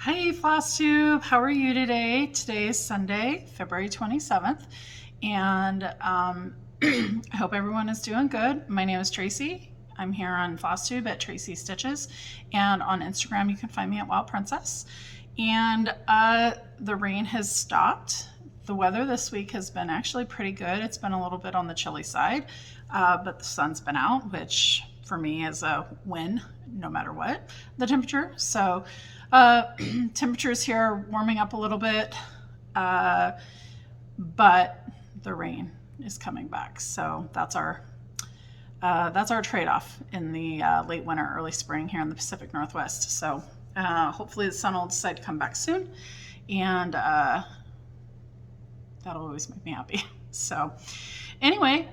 Hi, Flosstube. How are you today? Today is Sunday, February 27th, and I hope everyone is doing good. My name is Tracy. I'm here on Flosstube at Tracy Stitches, and on Instagram you can find me at Wild Princess. And the rain has stopped. The weather this week has been actually pretty good. It's been a little bit on the chilly side, but the sun's been out, which for me is a win no matter what the temperature. So temperatures here are warming up a little bit, but the rain is coming back. So that's our trade-off in the late winter, early spring here in the Pacific Northwest. So hopefully the sun will decide to come back soon, and that'll always make me happy. So anyway,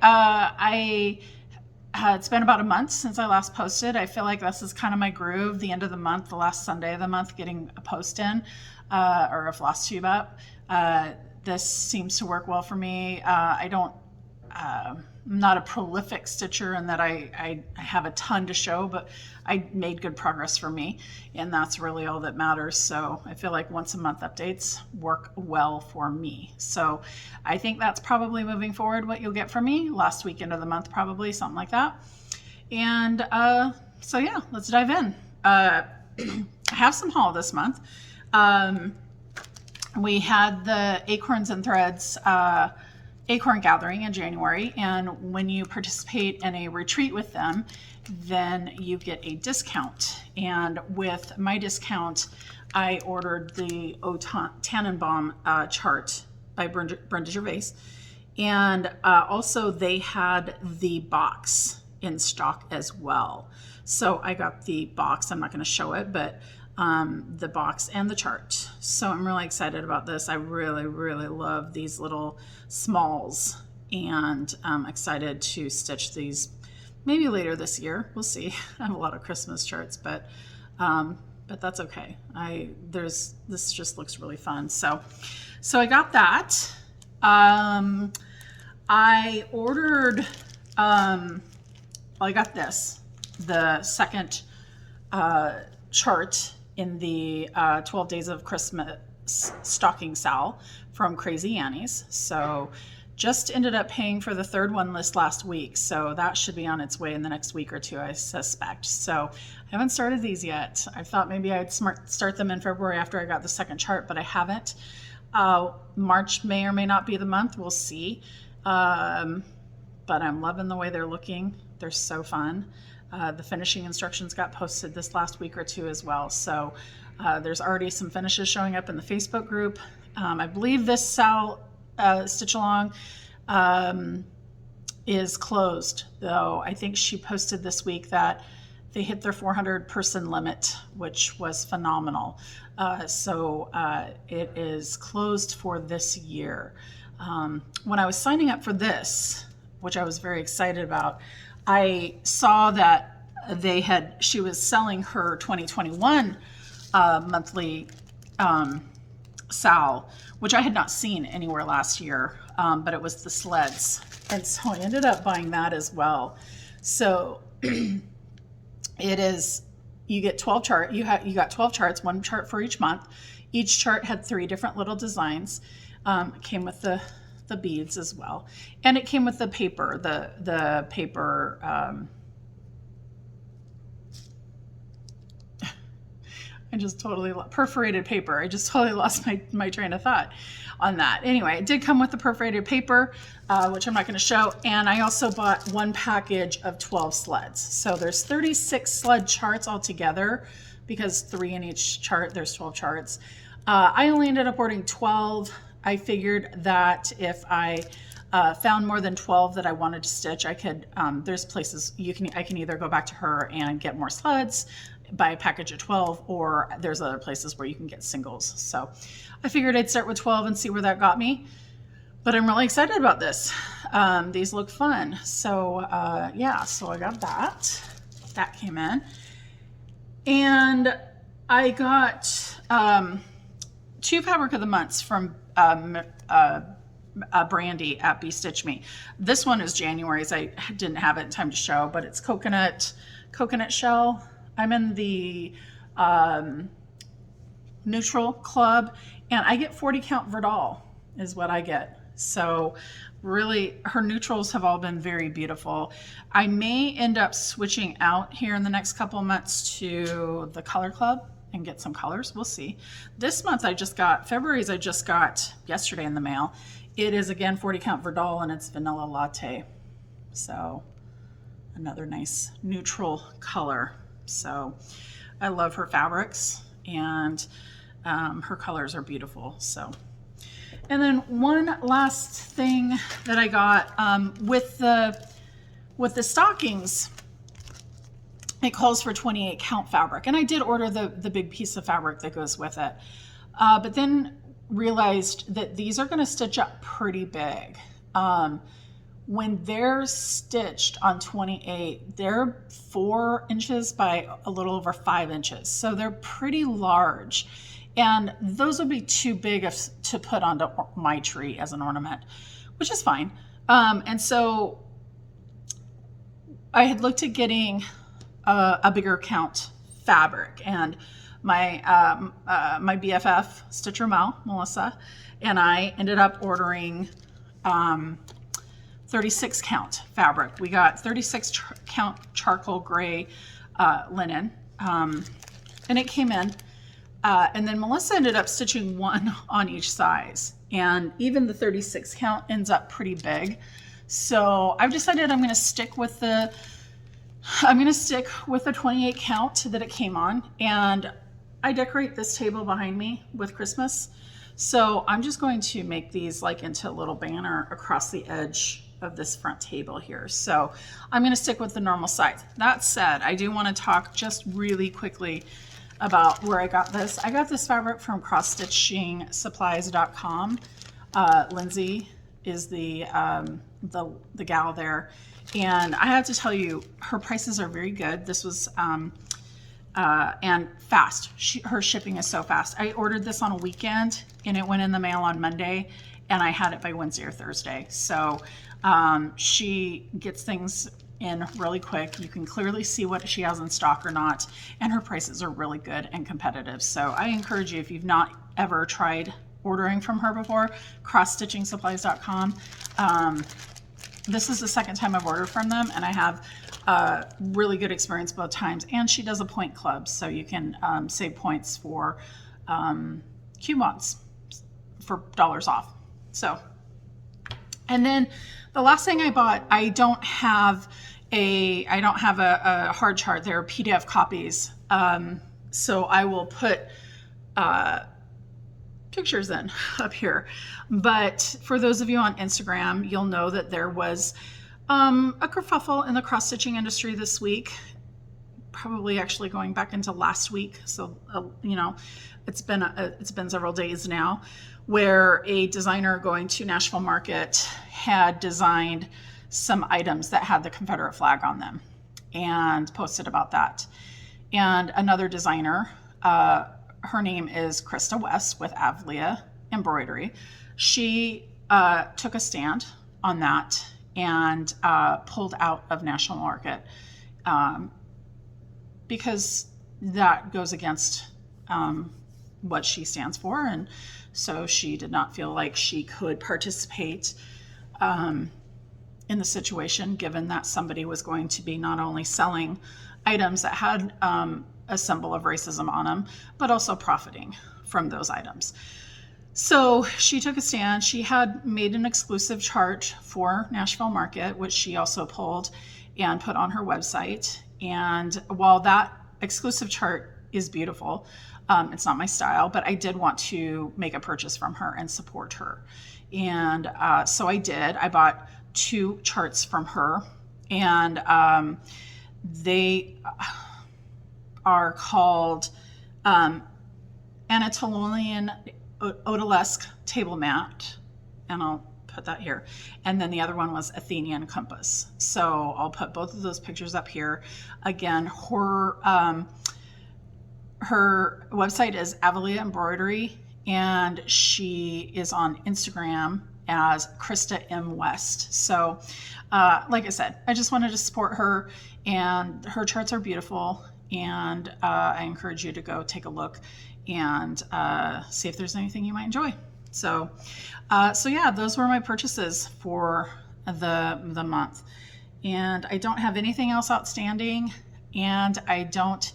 it's been about a month since I last posted. I feel like this is kind of my groove, the end of the month, the last Sunday of the month, getting a post in or a Flosstube up. This seems to work well for me. I'm not a prolific stitcher in that I have a ton to show, but I made good progress for me, and that's really all that matters. So I feel like once a month updates work well for me. So I think that's probably moving forward what you'll get from me last weekend of the month, probably something like that. And so yeah, let's dive in. I have some haul this month. We had the Acorns and Threads Acorn Gathering in January, and when you participate in a retreat with them, then you get a discount. And with my discount, I ordered the O Tannenbaum chart by Brenda Gervais, and also they had the box in stock as well. So I got the box. I'm not going to show it, but the box and the chart. So I'm really excited about this. I really, really love these little smalls, and I'm excited to stitch these maybe later this year. We'll see. I have a lot of Christmas charts, but that's okay. This just looks really fun. So I got that. I ordered, I got this, the second chart in the 12 Days of Christmas stocking sal from Crazy Annie's. So just ended up paying for the third one this last week. So that should be on its way in the next week or two, I suspect. So I haven't started these yet. I thought maybe I'd start them in February after I got the second chart, but I haven't. March may or may not be the month. We'll see. But I'm loving the way they're looking. They're so fun. The finishing instructions got posted this last week or two as well. So there's already some finishes showing up in the Facebook group. I believe this Sal Stitch Along is closed, though. I think she posted this week that they hit their 400 person limit, which was phenomenal. So it is closed for this year. When I was signing up for this, which I was very excited about, I saw that she was selling her 2021 monthly sal, which I had not seen anywhere last year, but it was the sleds. And so I ended up buying that as well. So it is, you get 12 chart, you got 12 charts, one chart for each month. Each chart had 3 different little designs. It came with the beads as well, and it came with the paper, the paper I just totally perforated paper. I just totally lost my train of thought on that. Anyway, it did come with the perforated paper, which I'm not going to show, and I also bought one package of 12 sleds. So there's 36 sled charts altogether, because 3 in each chart. There's 12 charts. I only ended up ordering 12. I figured that if I found more than 12 that I wanted to stitch, I could, there's places I can either go back to her and get more sleds, buy a package of 12, or there's other places where you can get singles. So I figured I'd start with 12 and see where that got me. But I'm really excited about this. These look fun. So yeah, so I got that. That came in. And I got 2 fabric of the months from Brandy at Bee Stitch Me. This one is January's. I didn't have it in time to show, but it's coconut shell. I'm in the neutral club, and I get 40 count Verdal is what I get. So really, her neutrals have all been very beautiful. I may end up switching out here in the next couple of months to the Color Club and get some colors. We'll see. This month February's I just got yesterday in the mail. It is again 40 count Verdal, and it's vanilla latte. So another nice neutral color. So I love her fabrics, and her colors are beautiful. So, and then one last thing that I got with the stockings, it calls for 28 count fabric, and I did order the big piece of fabric that goes with it, but then realized that these are going to stitch up pretty big. When they're stitched on 28, they're 4 inches by a little over 5 inches. So they're pretty large. And those would be too big to put onto my tree as an ornament, which is fine. And so I had looked at getting a bigger count fabric, and my BFF, Stitcher Mel, Melissa, and I ended up ordering 36 count fabric. We got 36 count charcoal gray linen, and it came in. And then Melissa ended up stitching 1 on each size, and even the 36 count ends up pretty big. So I've decided I'm going to stick with the 28 count that it came on, and I decorate this table behind me with Christmas. So I'm just going to make these like into a little banner across the edge of this front table here. So I'm going to stick with the normal size. That said, I do want to talk just really quickly about where I got this. I got this fabric from crossstitchingsupplies.com. Lindsay is the gal there, and I have to tell you, her prices are very good. This was and fast. Her shipping is so fast. I ordered this on a weekend, and it went in the mail on Monday, and I had it by Wednesday or Thursday. So she gets things in really quick. You can clearly see what she has in stock or not, and her prices are really good and competitive. So I encourage you, if you've not ever tried ordering from her before, crossstitchingsupplies.com. This is the second time I've ordered from them, and I have really good experience both times. And she does a point club, so you can save points for coupons for dollars off. So, and then the last thing I bought, I don't have a hard chart. They're PDF copies. So I will put pictures in up here. But for those of you on Instagram, you'll know that there was a kerfuffle in the cross-stitching industry this week, probably actually going back into last week. So, it's been several days now, where a designer going to Nashville Market had designed some items that had the Confederate flag on them and posted about that. And another designer, her name is Krista West with Avlia Embroidery. She took a stand on that and pulled out of National Market because that goes against what she stands for, and so she did not feel like she could participate in the situation, given that somebody was going to be not only selling items that had a symbol of racism on them, but also profiting from those items. So she took a stand. She had made an exclusive chart for Nashville Market, which she also pulled and put on her website. And while that exclusive chart is beautiful, it's not my style, but I did want to make a purchase from her and support her. And so I did. I bought 2 charts from her, and they are called Anatolian Odalisque Table Mat, and I'll put that here. And then the other one was Athenian Compass. So I'll put both of those pictures up here. Again, her website is Avlia Embroidery, and she is on Instagram as Krista M. West. So like I said, I just wanted to support her, and her charts are beautiful, and I encourage you to go take a look and see if there's anything you might enjoy. So yeah, those were my purchases for the month, and I don't have anything else outstanding, and I don't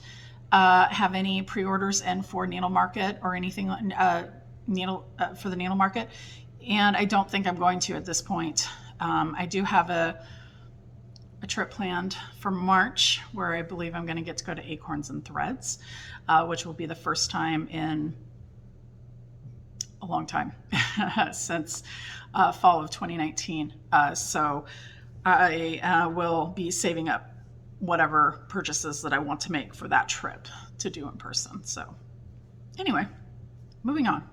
have any pre-orders in for Needle Market or anything for the Needle Market, and I don't think I'm going to at this point. I do have a trip planned for March where I believe I'm going to get to go to Acorns and Threads, which will be the first time in a long time since fall of 2019. So I will be saving up whatever purchases that I want to make for that trip to do in person. So anyway, moving on.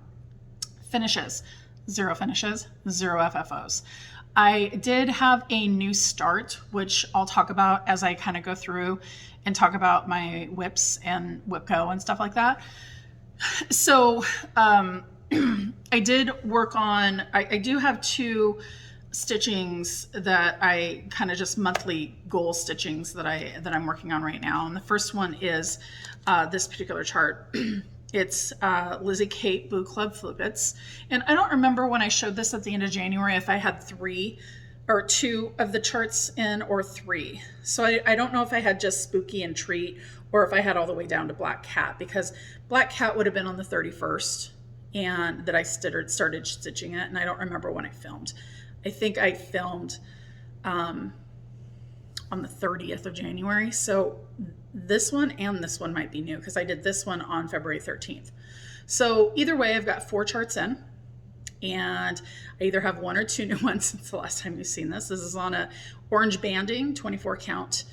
Finishes. 0 finishes, 0 FFOs. I did have a new start, which I'll talk about as I kind of go through and talk about my whips and WhipCo and stuff like that. So I did work on, I do have 2 stitchings that I kind of just monthly goal stitchings that I'm working on right now. And the first one is this particular chart. It's Lizzie Kate Blue Club Flippets. And I don't remember when I showed this at the end of January if I had 3 or 2 of the charts in or 3. So I don't know if I had just Spooky and Treat or if I had all the way down to Black Cat, because Black Cat would have been on the 31st and that I started stitching it. And I don't remember when I filmed. I think I filmed on the 30th of January. So this one and this one might be new because I did this one on February 13th. So either way, I've got 4 charts in, and I either have 1 or 2 new ones since the last time you've seen this. This is on a orange banding, 24 count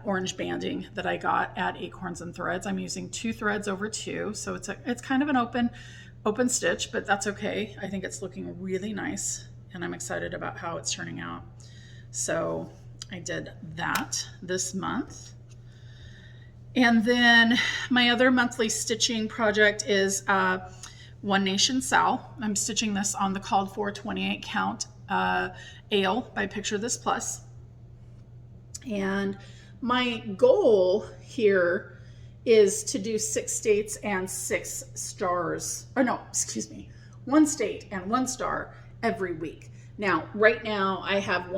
orange banding that I got at Acorns and Threads. I'm using 2 threads over 2. So it's kind of an open stitch, but that's okay. I think it's looking really nice and I'm excited about how it's turning out. So I did that this month. And then my other monthly stitching project is One Nation Sal. I'm stitching this on the called for 28 count Ale by Picture This Plus. And my goal here is to do 6 states and 6 stars. Or no, excuse me, 1 state and 1 star every week. Now, right now I have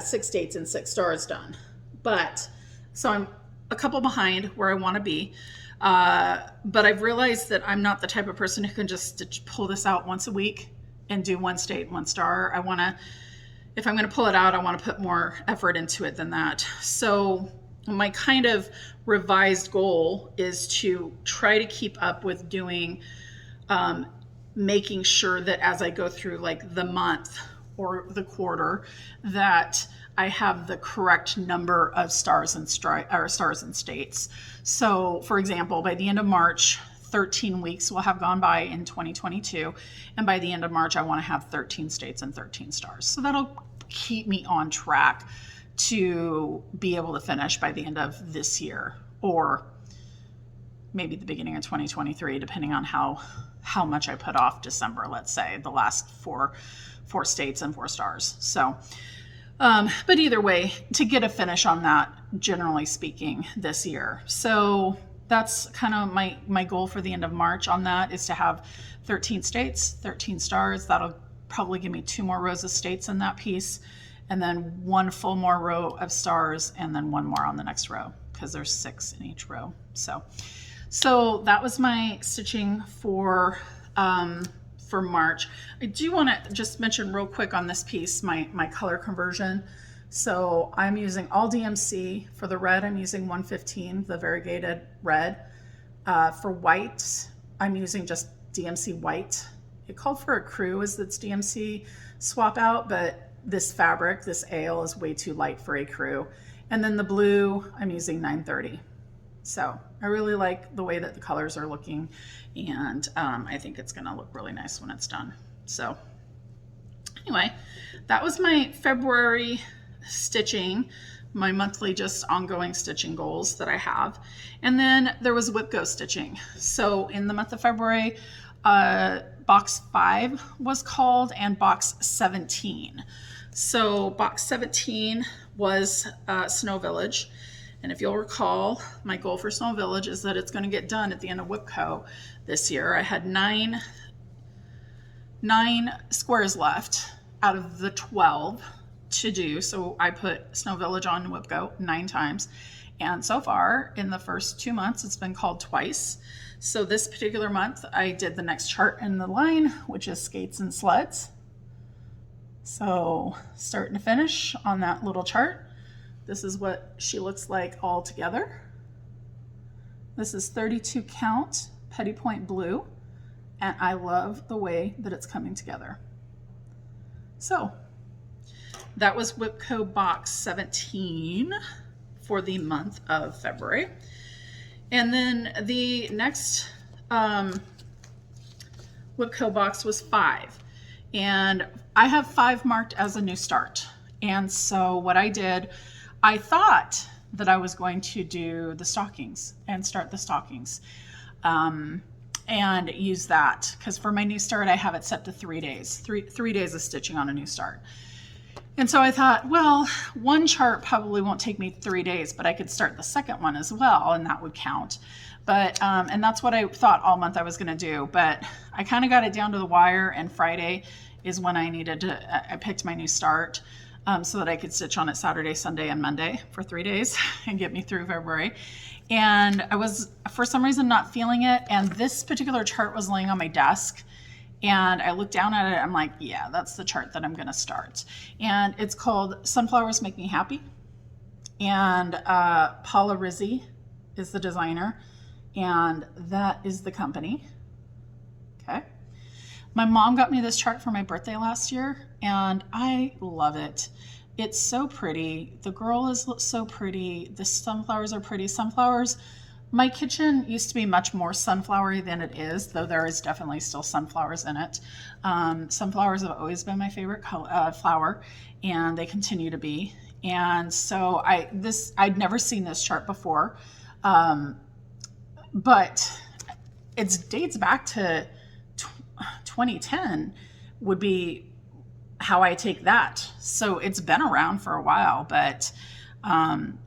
6 states and 6 stars done, but so I'm a couple behind where I want to be. But I've realized that I'm not the type of person who can just pull this out once a week and do 1 state, 1 star. If I'm going to pull it out, I want to put more effort into it than that. So my kind of revised goal is to try to keep up with doing, making sure that as I go through like the month or the quarter, that I have the correct number of stars and states. So for example, by the end of March, 13 weeks will have gone by in 2022. And by the end of March, I want to have 13 states and 13 stars. So that'll keep me on track to be able to finish by the end of this year, or maybe the beginning of 2023, depending on how much I put off December, let's say, the last four states and 4 stars. So, but either way, to get a finish on that, generally speaking, this year. So that's kind of my goal for the end of March on that, is to have 13 states, 13 stars. That'll probably give me 2 more rows of states in that piece, and then 1 full more row of stars, and then 1 more on the next row, because there's 6 in each row. So that was my stitching for March. I do want to just mention real quick on this piece, my color conversion. So I'm using all DMC. For the red, I'm using 115, the variegated red. For white, I'm using just DMC white. It called for a crew as its DMC swap out, but this fabric, this ale, is way too light for a crew. And then the blue, I'm using 930. So I really like the way that the colors are looking, and I think it's gonna look really nice when it's done. So anyway, that was my February stitching, my monthly just ongoing stitching goals that I have. And then there was WhipCo stitching. So in the month of February, box 5 was called, and box 17. So box 17 was Snow Village. And if you'll recall, my goal for Snow Village is that it's going to get done at the end of WIPCO this year. I had nine squares left out of the 12 to do. So I put Snow Village on WIPCO 9 times. And so far in the first 2 months, it's been called twice. So this particular month, I did the next chart in the line, which is skates and sleds. So start to finish on that little chart. This is what she looks like all together. This is 32 count Petty Point blue, and I love the way that it's coming together. So that was WIPCO box 17 for the month of February. And then the next WIPCO box was 5. And I have 5 marked as a new start. And so what I did, I thought that I was going to do the stockings and start the stockings and use that. Because for my new start, I have it set to 3 days, three days of stitching on a new start. And so I thought, well, one chart probably won't take me 3 days, but I could start the second one as well, and that would count. But, and that's what I thought all month I was going to do. But I kind of got it down to the wire, and Friday is when I needed to, I picked my new start so that I could stitch on it Saturday, Sunday, and Monday for 3 days and get me through February. And I was, for some reason, not feeling it. And this particular chart was laying on my desk. And I looked down at it, I'm like, yeah, that's the chart that I'm going to start. And it's called Sunflowers Make Me Happy. And Paula Rizzi is the designer, and that is the company. Okay. My mom got me this chart for my birthday last year, and I love it. It's so pretty. The girl is so pretty. The sunflowers are pretty. Sunflowers. My kitchen used to be much more sunflowery than it is, though there is definitely still sunflowers in it. Sunflowers have always been my favorite flower, and they continue to be. And so I'd never seen this chart before, but it dates back to 2010 would be how I take that. So it's been around for a while, but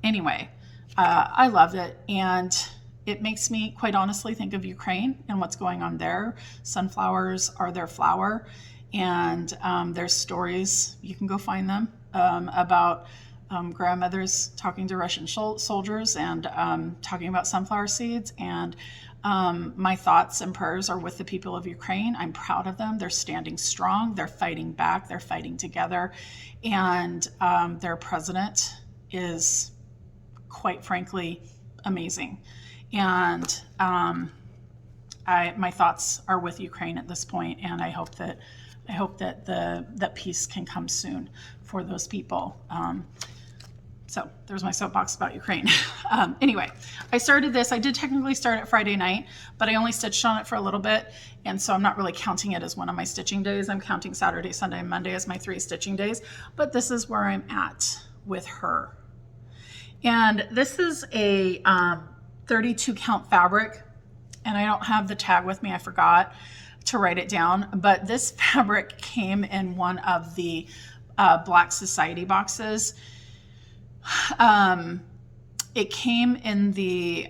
anyway. I love it, and it makes me, quite honestly, think of Ukraine and what's going on there. Sunflowers are their flower, and there's stories, you can go find them, about grandmothers talking to Russian soldiers and talking about sunflower seeds. And my thoughts and prayers are with the people of Ukraine. I'm proud of them. They're standing strong. They're fighting back. They're fighting together. And their president is, quite frankly, amazing. And my thoughts are with Ukraine at this point, and I hope that that peace can come soon for those people. So there's my soapbox about Ukraine. Anyway, I started this. I did technically start it Friday night, but I only stitched on it for a little bit, and so I'm not really counting it as one of my stitching days. I'm counting Saturday, Sunday, and Monday as my 3 stitching days, but this is where I'm at with her. And this is a 32 count fabric, and I don't have the tag with me. I forgot to write it down, but this fabric came in one of the Black Society boxes. It came in the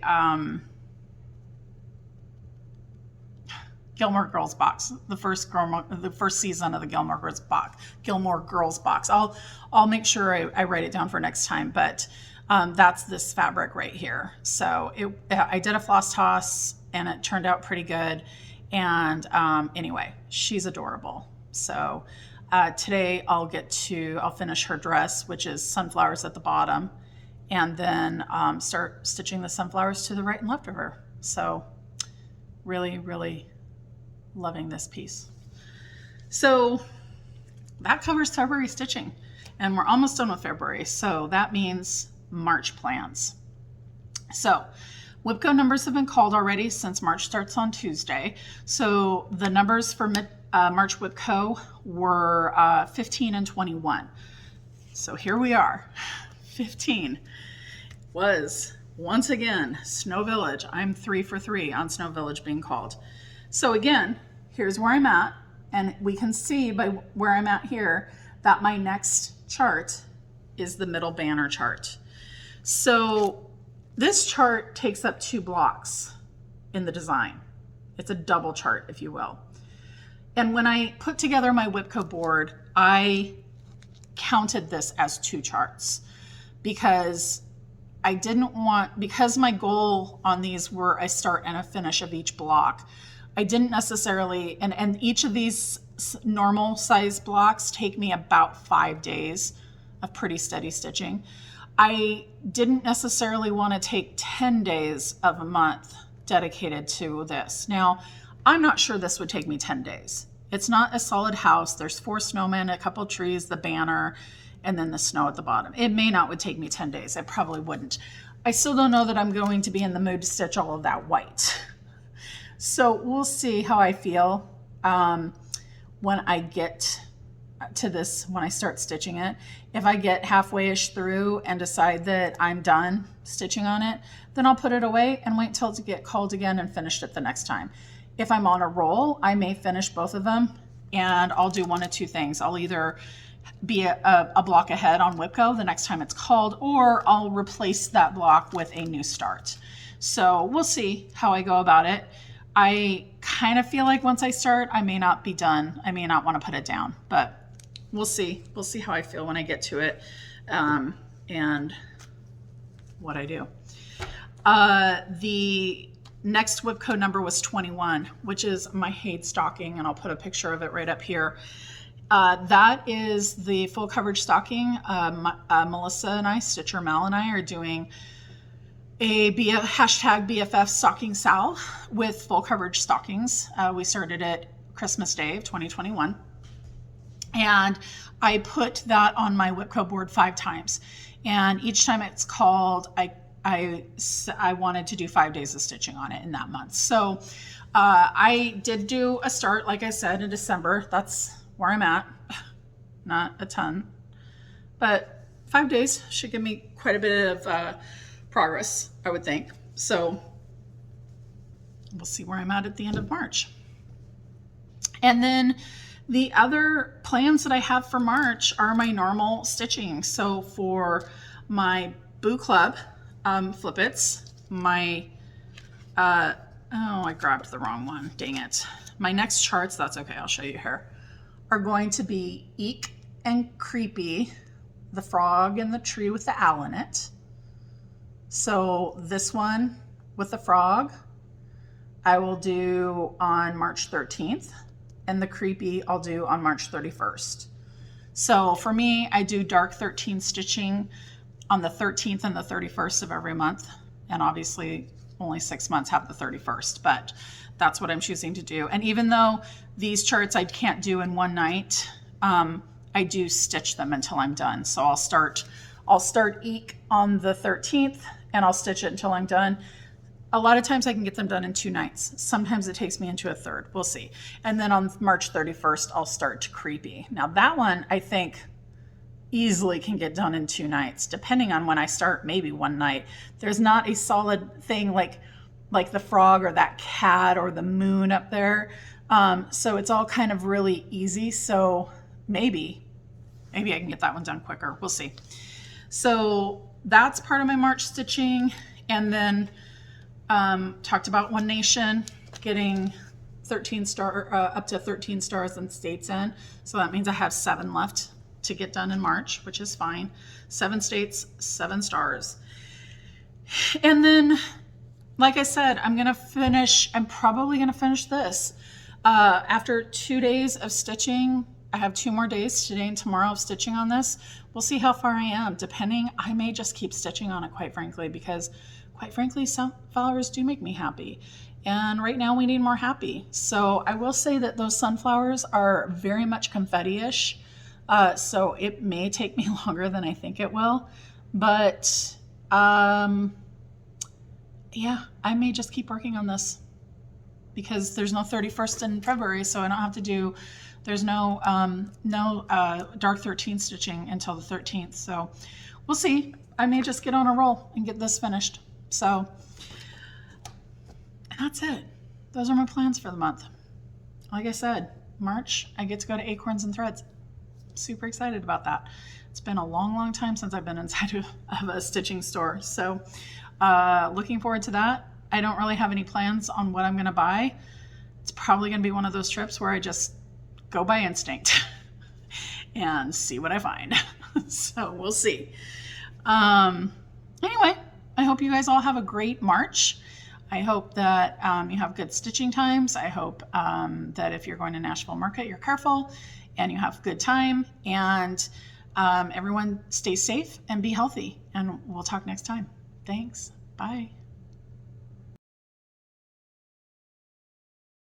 Gilmore Girls box, the first season of the Gilmore Girls box. I'll make sure I write it down for next time, but that's this fabric right here. So I did a floss toss, and it turned out pretty good. And anyway, she's adorable. So today I'll finish her dress, which is sunflowers at the bottom, and then start stitching the sunflowers to the right and left of her. So really, really loving this piece. So that covers February stitching, and we're almost done with February. So that means March plans. So WIPCO numbers have been called already since March starts on Tuesday. So the numbers for March WIPCO were 15 and 21. So here we are. 15 was, once again, Snow Village. I'm 3 for 3 on Snow Village being called. So again, here's where I'm at. And we can see by where I'm at here that my next chart is the middle banner chart. So This chart takes up 2 blocks in the design. It's a double chart, if you will. And when I put together my Whipco board, I counted this as 2 charts because I didn't want, because my goal on these were a start and a finish of each block. I didn't necessarily, and each of these normal size blocks take me about 5 days of pretty steady stitching. I didn't necessarily want to take 10 days of a month dedicated to this. Now, I'm not sure this would take me 10 days. It's not a solid house. There's 4 snowmen, a couple trees, the banner, and then the snow at the bottom. It may not would take me 10 days. I probably wouldn't. I still don't know that I'm going to be in the mood to stitch all of that white. So we'll see how I feel when I get to this, when I start stitching it. If I get halfway-ish through and decide that I'm done stitching on it, then I'll put it away and wait till to get called again and finish it the next time. If I'm on a roll, I may finish both of them, and I'll do one of 2 things. I'll either be a block ahead on Whipco the next time it's called, or I'll replace that block with a new start. So we'll see how I go about it. I kind of feel like once I start, I may not be done. I may not want to put it down, but we'll see. We'll see how I feel when I get to it and what I do. The next Whipco number was 21, which is my Haid stocking, and I'll put a picture of it right up here. That is the full coverage stocking. Melissa and I, Stitcher Mel and I, are doing a hashtag BFF stocking sal with full coverage stockings. We started it Christmas Day of 2021. And I put that on my Whipco board 5 times. And each time it's called, I wanted to do 5 days of stitching on it in that month. So I did do a start, like I said, in December. That's where I'm at. Not a ton, but 5 days should give me quite a bit of progress, I would think. So we'll see where I'm at the end of March. And then the other plans that I have for March are my normal stitching. So for my Boo Club flippets, my, oh, I grabbed the wrong one, dang it. My next charts, that's okay, I'll show you here, are going to be Eek and Creepy, the frog in the tree with the owl in it. So this one with the frog, I will do on March 13th, and the Creepy I'll do on March 31st. So for me, I do dark 13 stitching on the 13th and the 31st of every month. And obviously only 6 months have the 31st, but that's what I'm choosing to do. And even though these charts I can't do in one night, I do stitch them until I'm done. So I'll start Eek on the 13th and I'll stitch it until I'm done. A lot of times I can get them done in 2 nights. Sometimes it takes me into a third. We'll see. And then on March 31st, I'll start Creepy. Now that one, I think, easily can get done in 2 nights, depending on when I start, maybe one night. There's not a solid thing like the frog or that cat or the moon up there. So it's all kind of really easy. So maybe I can get that one done quicker. We'll see. So that's part of my March stitching. And then talked about One Nation getting 13 up to 13 stars and states in. So that means I have 7 left to get done in March, which is fine. 7 states, 7 stars. And then, like I said, I'm probably going to finish this. After 2 days of stitching, I have 2 more days, today and tomorrow, of stitching on this. We'll see how far I am. Depending, I may just keep stitching on it, quite frankly, because quite frankly, sunflowers do make me happy. And right now we need more happy. So I will say that those sunflowers are very much confetti-ish. So it may take me longer than I think it will. But yeah, I may just keep working on this because there's no 31st in February. So I don't have to do, there's no dark 13 stitching until the 13th. So we'll see. I may just get on a roll and get this finished. So that's it. Those are my plans for the month. Like I said, March, I get to go to Acorns and Threads. Super excited about that. It's been a long, long time since I've been inside of a stitching store. So Looking forward to that. I don't really have any plans on what I'm going to buy. It's probably going to be one of those trips where I just go by instinct and see what I find. So we'll see. Anyway, I hope you guys all have a great March. I hope that you have good stitching times. I hope that if you're going to Nashville Market, you're careful and you have a good time. And everyone stay safe and be healthy. And we'll talk next time. Thanks. Bye.